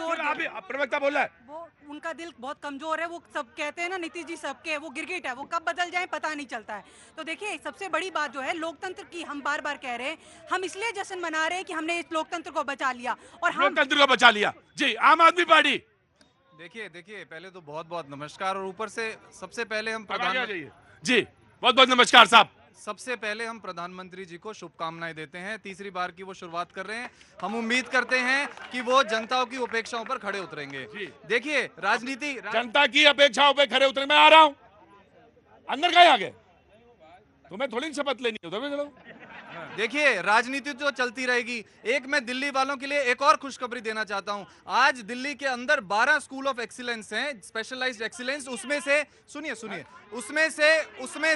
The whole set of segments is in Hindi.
कमजोर, प्रवक्ता बोल रहा है वो उनका दिल बहुत कमजोर है। वो सब कहते हैं ना नीतीश जी सबके, वो गिरगिट है, वो कब बदल जाए पता नहीं चलता है। तो देखिए सबसे बड़ी बात जो है लोकतंत्र की, हम बार बार कह रहे हैं, हम इसलिए जश्न मना रहे हैं कि हमने इस लोकतंत्र को बचा लिया और हम लोकतंत्र को बचा लिया। जी, आम आदमी पार्टी देखिए देखिए, पहले तो बहुत बहुत नमस्कार, और ऊपर से सबसे पहले हम जी, बहुत बहुत नमस्कार साहब। सबसे पहले हम प्रधानमंत्री जी को शुभकामनाएं देते हैं। तीसरी बार की वो शुरुआत कर रहे हैं, हम उम्मीद करते हैं कि वो जनताओं की अपेक्षाओं पर खड़े उतरेंगे। देखिए राजनीति जनता की अपेक्षाओं पे खड़े उतरे। मैं आ रहा हूं, अंदर कहीं आ गए, तुम्हें थोड़ी शपथ लेनी है, उधर चलो। देखिए राजनीति तो चलती रहेगी। एक मैं दिल्ली वालों के लिए एक और खुशखबरी देना चाहता हूं। आज दिल्ली के अंदर 12 स्कूल ऑफ एक्सीलेंस हैं, स्पेशलाइज्ड एक्सीलेंस। उसमें से सुनिए उसमें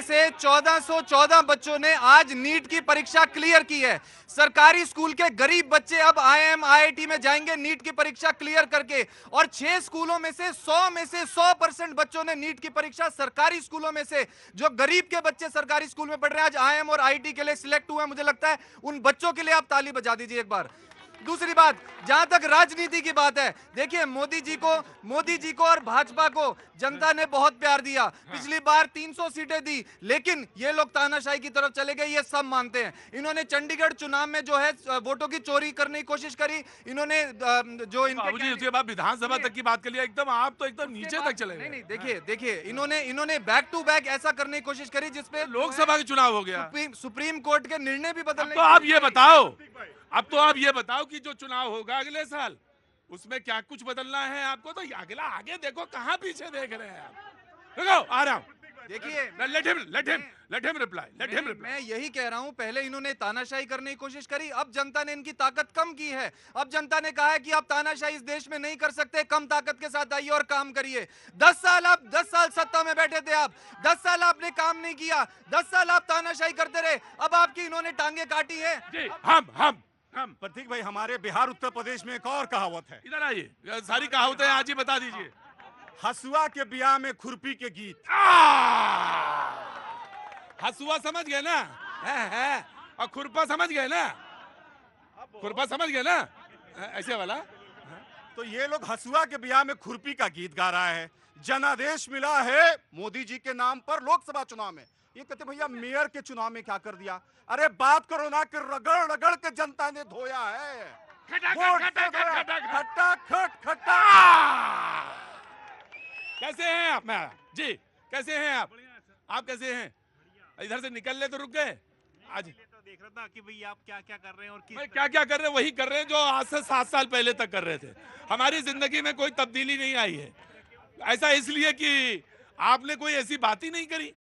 से 1414 बच्चों ने आज नीट की परीक्षा क्लियर की है। सरकारी स्कूल के गरीब बच्चे अब आईआईएम आईआईटी में जाएंगे नीट की परीक्षा क्लियर करके, और 6 स्कूलों में से 100% बच्चों ने नीट की परीक्षा, सरकारी स्कूलों में से जो गरीब के बच्चे सरकारी स्कूल में पढ़ रहे हैं, आज आईआईएम और आईआईटी के लिए सिलेक्ट हुए हैं। मुझे लगता है उन बच्चों के लिए आप ताली बजा दीजिए एक बार। दूसरी बात, जहां तक राजनीति की बात है, देखिए मोदी जी को और भाजपा को जनता ने बहुत प्यार दिया। पिछली बार 300 सीटें दी, लेकिन ये लोग तानाशाही की तरफ चले गए, ये सब मानते हैं। इन्होंने चंडीगढ़ चुनाव में जो है वोटों की चोरी करने की कोशिश करी। इन्होंने जो उसके बाद विधानसभा तक की बात कर लिया, एकदम आप तो एकदम नीचे तक चले गए। नहीं, देखिए इन्होंने बैक टू बैक ऐसा करने की कोशिश करी जिसपे लोकसभा का चुनाव हो गया, सुप्रीम कोर्ट के निर्णय भी बदलने। तो आप ये बताओ, अब तो आप ये बताओ कि जो चुनाव होगा अगले साल, उसमें क्या कुछ बदलना है आपको? तो अगला आगे देखो, कहां पीछे देख रहे हैं आप? देखो आ रहा हूं। देखिए लेट हिम रिप्लाई। मैं यही कह रहा हूं, पहले इन्होंने तानाशाही करने की कोशिश करी, अब जनता ने इनकी ताकत कम की है। अब जनता ने कहा है कि आप तानाशाही इस देश में नहीं कर सकते, कम ताकत के साथ आइए और काम करिए। 10 साल सत्ता में बैठे थे आप, 10 साल आपने काम नहीं किया, 10 साल आप तानाशाही करते रहे, अब आपकी इन्होंने टांगे काटी है। जी, हम प्रतीक भाई, हमारे बिहार उत्तर प्रदेश में एक और कहावत है। इधर आइए, सारी कहावतें आज ही बता दीजिए। हसुआ के ब्याह में खुरपी के गीत। हसुआ समझ गए ना, है और खुरपा समझ गए ना, खुरपा समझ गए ना, ऐसे वाला। तो ये लोग हसुआ के ब्याह में खुरपी का गीत गा रहा है। जनादेश मिला है मोदी जी के नाम पर लोकसभा चुनाव में। ये कहते भैया मेयर के चुनाव में क्या कर दिया? अरे बात करो ना कि रगड़ रगड़ के जनता ने धोया है। खट्टा। कैसे हैं आप? मैं जी, कैसे हैं आप कैसे हैं? इधर से निकल ले तो रुक गए। आज तो देख रहा था कि भाई आप क्या क्या कर रहे हैं और क्या कर रहे हैं, वही कर रहे हैं जो आज से 7 साल पहले तक कर रहे थे। हमारी जिंदगी में कोई तब्दीली नहीं आई है। ऐसा इसलिए कि आपने कोई ऐसी बात ही नहीं करी।